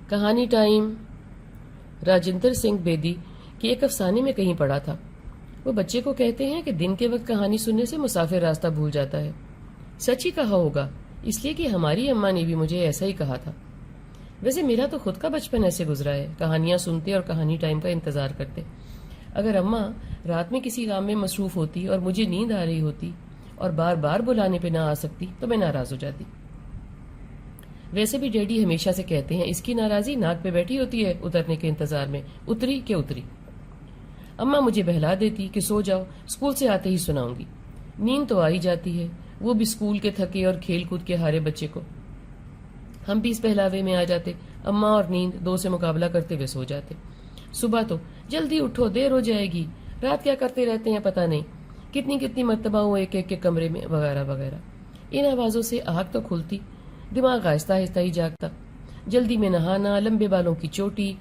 کہانی ٹائم راجندر سنگھ بیدی کی ایک افسانے میں کہیں پڑھا تھا. وہ بچے کو کہتے ہیں کہ دن کے وقت کہانی سننے سے مسافر راستہ بھول جاتا ہے. سچ ہی کہا ہوگا، اس لیے کہ ہماری اماں نے بھی مجھے ایسا ہی کہا تھا. ویسے میرا تو خود کا بچپن ایسے گزرا ہے، کہانیاں سنتے اور کہانی ٹائم کا انتظار کرتے. اگر اماں رات میں کسی کام میں مصروف ہوتی اور مجھے نیند آ رہی ہوتی اور بار بار بلانے پہ نہ آ سکتی تو میں ناراض ہو جاتی. ویسے بھی ڈیڈی ہمیشہ سے کہتے ہیں اس کی ناراضی ناک پہ بیٹھی ہوتی ہے اترنے کے انتظار میں، اتری کہ اتری. اماں مجھے بہلا دیتی کہ سو جاؤ، اسکول سے آتے ہی سناؤں گی. نیند تو آ ہی جاتی ہے، وہ بھی اسکول کے تھکے اور کھیل کود کے ہارے بچے کو. ہم بھی اس بہلاوے میں آ جاتے. اماں اور نیند دو سے مقابلہ کرتے ہوئے سو جاتے. صبح تو جلدی اٹھو، دیر ہو جائے گی، رات کیا کرتے رہتے ہیں پتہ نہیں، کتنی مرتبہ ہوں ایک ایک کے کمرے میں، وغیرہ وغیرہ. ان آوازوں سے آنکھ تو کھلتی، دماغ آہستہ آہستہ ہی جاگتا. جلدی میں نہانا، لمبے بالوں کی چوٹی،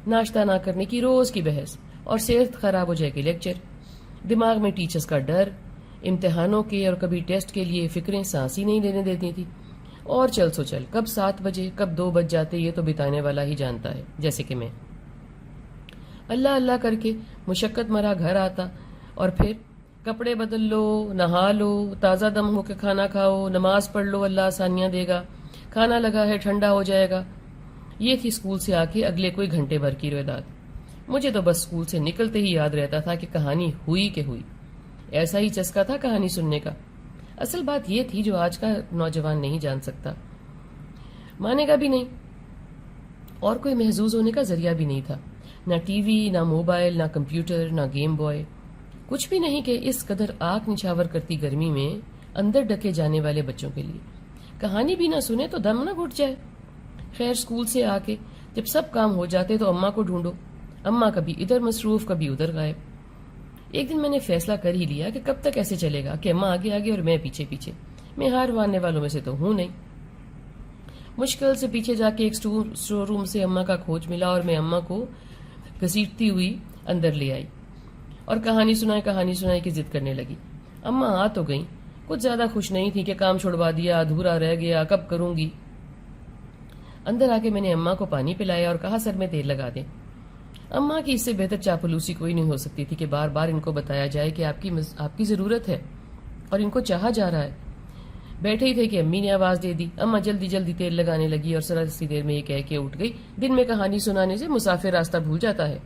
ناشتہ نہ کرنے کی روز کی بحث، اور صحت خراب ہو جائے گی لیکچر. دماغ میں ٹیچرز کا ڈر، امتحانوں کے اور کبھی ٹیسٹ کے لیے فکریں سانس ہی نہیں لینے دیتی تھی. اور چل سو چل، کب 7 بجے کب 2 بج جاتے یہ تو بتانے والا ہی جانتا ہے، جیسے کہ میں. اللہ اللہ کر کے مشقت مرا گھر آتا اور پھر کپڑے بدل لو، نہا لو، تازہ دم ہو کے کھانا کھاؤ، نماز پڑھ لو، اللہ آسانیاں دے گا، کھانا لگا ہے ٹھنڈا ہو جائے گا. یہ تھی اسکول سے آ کے اگلے کوئی گھنٹے بھر کی رویداد. مجھے تو بس اسکول سے نکلتے ہی یاد رہتا تھا کہ کہانی ہوئی کہ ہوئی. ایسا ہی چسکا تھا کہانی سننے کا. اصل بات یہ تھی جو آج کا نوجوان نہیں جان سکتا، مانے گا بھی نہیں، اور کوئی محظوظ ہونے کا ذریعہ بھی نہیں تھا. نہ ٹی وی، نہ موبائل، نہ کمپیوٹر، نہ گیم بوائے، کچھ بھی نہیں کہ اس قدر آنکھ نچھاور کرتی گرمی میں اندر ڈکے جانے والے بچوں کے لیے کہانی بھی نہ سنے تو دم نہ گھٹ جائے. خیر اسکول سے آ کے جب سب کام ہو جاتے تو اماں کو ڈھونڈو. اماں کبھی ادھر مصروف، کبھی ادھر غائب. ایک دن میں نے فیصلہ کر ہی لیا کہ کب تک ایسے چلے گا کہ اماں آگے آگے اور میں پیچھے پیچھے. میں ہار ماننے والوں میں سے تو ہوں نہیں. مشکل سے پیچھے جا کے ایک اسٹور روم سے اماں کا کھوج ملا اور میں اماں کو گھسیٹتی ہوئی اندر لے آئی اور کہانی سنائے کی ضد کرنے لگی. اماں آ تو گئیں، کچھ زیادہ خوش نہیں تھی کہ کام چھڑوا دیا، ادھورا رہ گیا، کب کروں گی. اندر آ کے میں نے اماں کو پانی پلایا اور کہا سر میں تیل لگا دیں. اماں کی اس سے بہتر چاپلوسی کوئی نہیں ہو سکتی تھی کہ بار بار ان کو بتایا جائے کہ آپ کی ضرورت ہے اور ان کو چاہا جا رہا ہے. بیٹھے ہی تھے کہ امی نے آواز دے دی. اماں جلدی جلدی تیل لگانے لگی اور ذرا سی دیر میں یہ کہہ کے اٹھ گئی دن میں کہانی سنانے سے مسافر راستہ بھول جاتا ہے.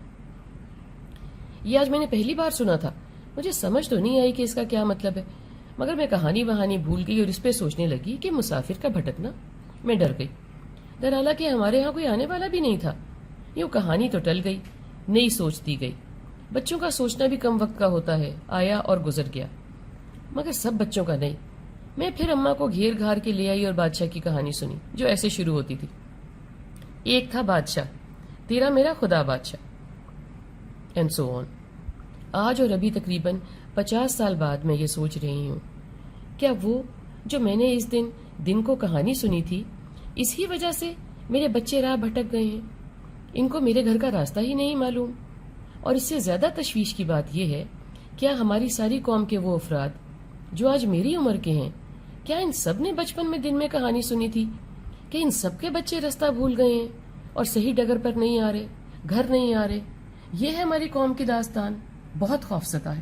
یہ آج میں نے پہلی بار سنا تھا. مجھے سمجھ تو نہیں آئی کہ اس کا کیا مطلب ہے، مگر میں کہانی بہانی بھول گئی اور اس پہ سوچنے لگی کہ مسافر کا بھٹکنا. میں ڈر گئی، در حالانکہ ہمارے ہاں کوئی آنے والا بھی نہیں تھا. یوں کہانی تو ٹل گئی، نئی سوچ دی گئی. بچوں کا سوچنا بھی کم وقت کا ہوتا ہے، آیا اور گزر گیا، مگر سب بچوں کا نہیں. میں پھر اماں کو گھیر گھار کے لے آئی اور بادشاہ کی کہانی سنی جو ایسے شروع ہوتی تھی. ایک تھا بادشاہ، تیرا میرا خدا بادشاہ، اینڈ سو آن. آج اور ابھی تقریباً 50 سال بعد میں یہ سوچ رہی ہوں، کیا وہ جو میں نے اس دن کو کہانی سنی تھی، اسی وجہ سے میرے بچے راہ بھٹک گئے ہیں؟ ان کو میرے گھر کا راستہ ہی نہیں معلوم. اور اس سے زیادہ تشویش کی بات یہ ہے، کیا ہماری ساری قوم کے وہ افراد جو آج میری عمر کے ہیں، کیا ان سب نے بچپن میں دن میں کہانی سنی تھی کہ ان سب کے بچے راستہ بھول گئے ہیں اور صحیح ڈگر پر نہیں آ رہے، گھر نہیں آ رہے؟ یہ ہے ہماری قوم کی داستان، بہت خوفزدہ ہے.